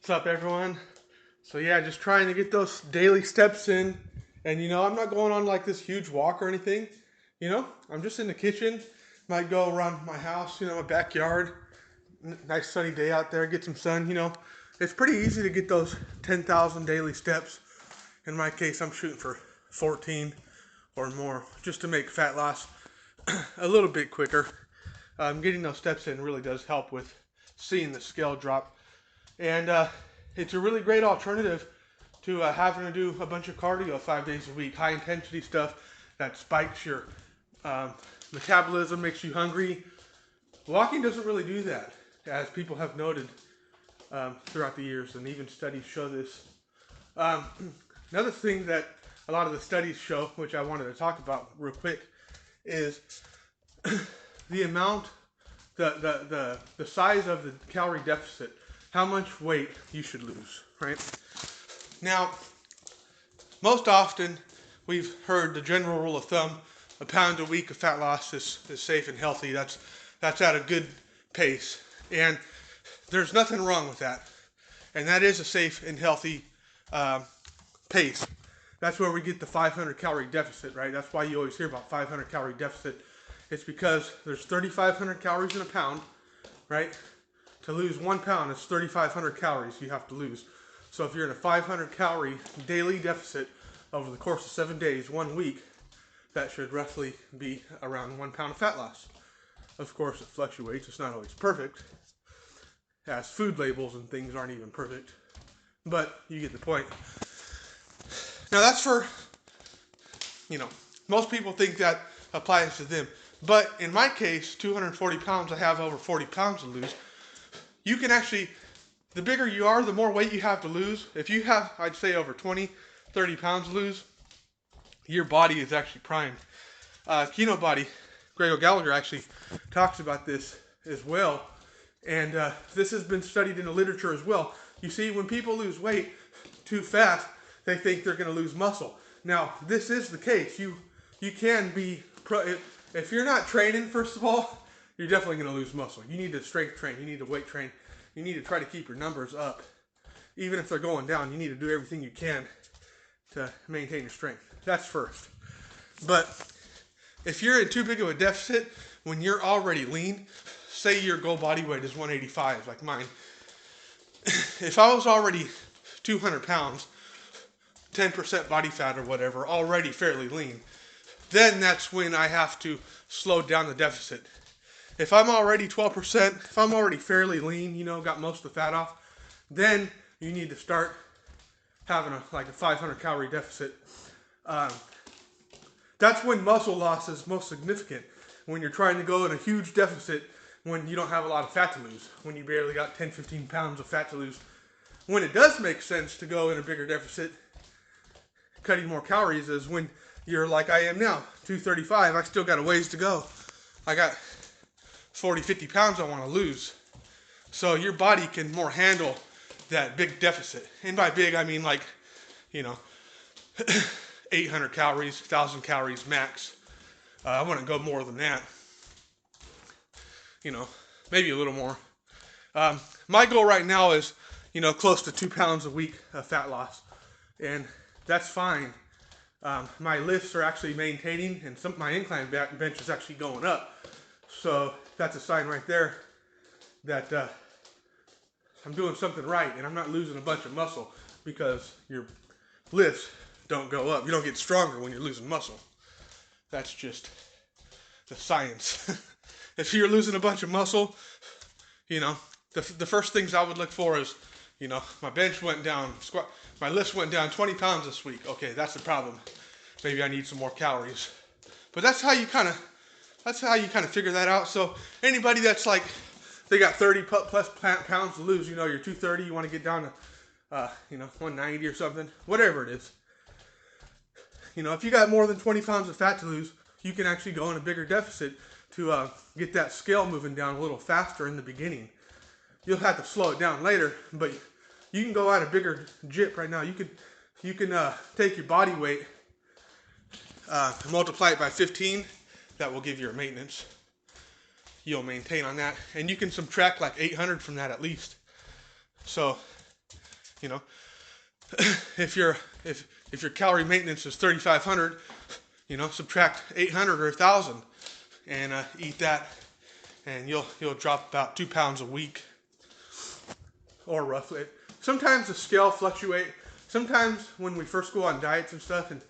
What's up, everyone? So yeah, just trying to get those daily steps in. And I'm not going on like this huge walk or anything. I'm just in the kitchen. Might go around my house, my backyard. Nice sunny day out there, get some sun. It's pretty easy to get those 10,000 daily steps. In my case, I'm shooting for 14 or more, just to make fat loss a little bit quicker. Getting those steps in really does help with seeing the scale drop. And it's a really great alternative to having to do a bunch of cardio 5 days a week, high intensity stuff that spikes your metabolism, makes you hungry. Walking doesn't really do that, as people have noted throughout the years, and even studies show this. Um, Another thing that a lot of the studies show, which I wanted to talk about real quick, is the amount, the size of the calorie deficit, how much weight you should lose, right? Now, most often we've heard the general rule of thumb: a pound a week of fat loss is safe and healthy. That's at a good pace, and there's nothing wrong with that. And that is a safe and healthy pace. That's where we get the 500 calorie deficit, right? That's why you always hear about 500 calorie deficit. It's because there's 3,500 calories in a pound, right? To lose 1 pound, it's 3,500 calories you have to lose. So if you're in a 500 calorie daily deficit over the course of 7 days, 1 week, that should roughly be around 1 pound of fat loss. Of course, it fluctuates. It's not always perfect, as food labels and things aren't even perfect. But you get the point. Now that's for, most people think that applies to them. But in my case, 240 pounds, I have over 40 pounds to lose. You can actually, the bigger you are, the more weight you have to lose. If you have, I'd say, over 20, 30 pounds to lose, your body is actually primed. Keno Body, Greg O'Gallagher actually talks about this as well. And this has been studied in the literature as well. You see, when people lose weight too fast, they think they're going to lose muscle. Now, this is the case. You can be, if you're not training, first of all, you're definitely going to lose muscle. You need to strength train. You need to weight train. You need to try to keep your numbers up. Even if they're going down, you need to do everything you can to maintain your strength. That's first. But if you're in too big of a deficit when you're already lean, say your goal body weight is 185 like mine. If I was already 200 pounds, 10% body fat or whatever, already fairly lean, then that's when I have to slow down the deficit. If I'm already 12%, if I'm already fairly lean, got most of the fat off, then you need to start having a 500 calorie deficit. That's when muscle loss is most significant. When you're trying to go in a huge deficit, when you don't have a lot of fat to lose, when you barely got 10, 15 pounds of fat to lose. When it does make sense to go in a bigger deficit, cutting more calories, is when you're like I am now, 235. I still got a ways to go. I got 40, 50 pounds I want to lose. So your body can more handle that big deficit. And by big, I mean 800 calories, 1,000 calories max. I wouldn't go more than that. Maybe a little more. My goal right now is, close to 2 pounds a week of fat loss. And that's fine. My lifts are actually maintaining, and my incline bench is actually going up. So that's a sign right there that I'm doing something right, and I'm not losing a bunch of muscle, because your lifts don't go up. You don't get stronger when you're losing muscle. That's just the science. If you're losing a bunch of muscle, the first things I would look for is, my bench went down, my lifts went down 20 pounds this week. Okay, that's the problem. Maybe I need some more calories. But that's how you kind of figure that out. So anybody that's they got 30 plus pounds to lose, you're 230, you want to get down to 190 or something, whatever it is. If you got more than 20 pounds of fat to lose, you can actually go in a bigger deficit to get that scale moving down a little faster in the beginning. You'll have to slow it down later, but you can go at a bigger jip right now. You can take your body weight, multiply it by 15. That will give you your maintenance. You'll maintain on that, and you can subtract 800 from that at least. So You know, if your calorie maintenance is 3,500, you know, subtract 800 or 1,000 and eat that, and you'll drop about 2 pounds a week, or roughly. Sometimes the scale fluctuate. Sometimes when we first go on diets and stuff, and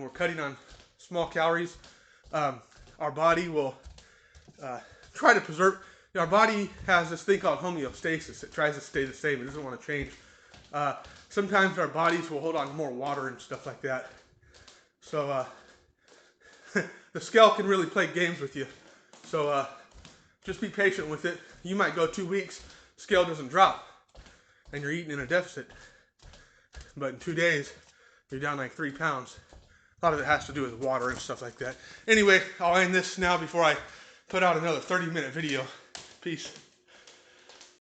we're cutting on small calories, our body will try to preserve. Our body has this thing called homeostasis. It tries to stay the same. It doesn't want to change. Sometimes our bodies will hold on to more water and stuff like that. So the scale can really play games with you. So just be patient with it. You might go 2 weeks, scale doesn't drop, and you're eating in a deficit. But in 2 days, you're down like 3 pounds. A lot of it has to do with water and stuff like that. Anyway, I'll end this now before I put out another 30-minute video. Peace.